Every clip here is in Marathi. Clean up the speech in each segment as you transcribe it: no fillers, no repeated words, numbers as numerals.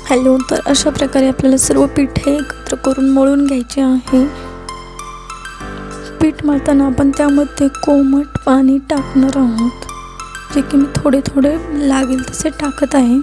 हॅलो, तर अशा प्रकारे आपल्याला सर्व पीठ हे एकत्र करून मळून घ्यायचे आहे. पीठ मळताना आपण त्यामध्ये कोमट पाणी टाकणार आहोत, जे की मी थोडे थोडे लागेल तसे टाकत आहे.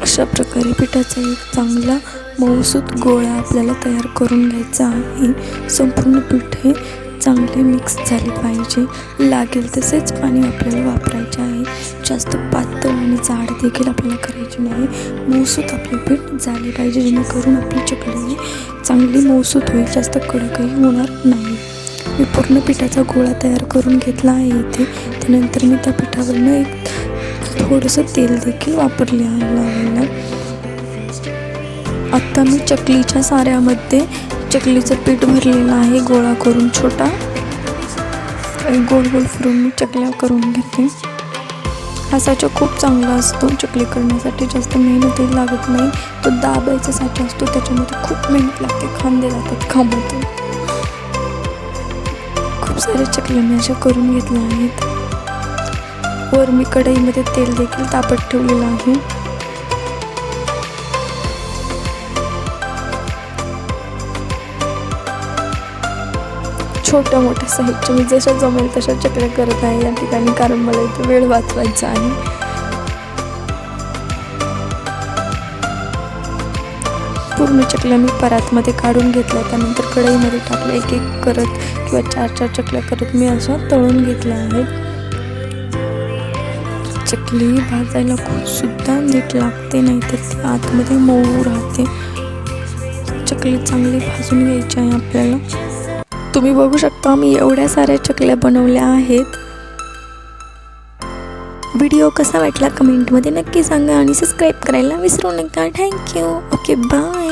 अशा प्रकारे पिठाचा एक चांगला मऊसूत गोळा आपल्याला तयार करून घ्यायचा आहे. संपूर्ण पीठ हे चांगले मिक्स झाले पाहिजे. लागेल तसेच पाणी आपल्याला वापरायचे आहे. जास्त पातळ आणि जाड देखील आपल्याला करायचे नाही. मऊसूत आपले पीठ झाले पाहिजे, जेणेकरून आपली चकली चांगली मऊसूत होईल, जास्त कडकही होणार नाही. मी पूर्ण पिठाचा गोळा तयार करून घेतला आहे इथे. त्यानंतर मी त्या पिठावरनं एक थोडंसं तेल देखील वापरले आहे लावायला. आत्ता मी चकलीच्या साऱ्यामध्ये चकलीचं पीठ भरलेलं आहे. गोळा करून छोटा गोल गोल फिरून मी चकल्या करून घेते. हा साचा खूप चांगला असतो चकली करण्यासाठी, जास्त मेहनतही लागत नाही. तो दाबायचा साचा असतो, त्याच्यामध्ये खूप मेहनत लागते, खांदे जातात खांबातून. खूप साऱ्या चकल्या मी अशा करून घेतल्या आहेत. वर मी कढईमध्ये तेल देखील तापत ठेवलेलं आहे. छोट्या मोठ्या साहित्य मी जशा जमेल तशा चकल्या करत आहे या ठिकाणी, कारण मला इथे वेळ वाचवायचा आहे. पूर्ण चकल्या मी परातमध्ये काढून घेतल्या. त्यानंतर कढईमध्ये टाकल्या. एक एक करत किंवा 4-4 चकल्या करत मी अशा तळून घेतल्या आहेत. चकली भाजायला खूप सुद्धा नीट लागते, नाहीतर ती आतमध्ये मऊ राहते. चकली चांगली भाजून घ्यायची आहे आपल्याला. तुम्ही बघू शकता मी एवढ्या साऱ्या चकल्या बनवल्या आहेत. व्हिडिओ कसा वाटला कमेंटमध्ये नक्की सांगा आणि सबस्क्राईब करायला विसरू नका. थँक्यू. Okay, bye.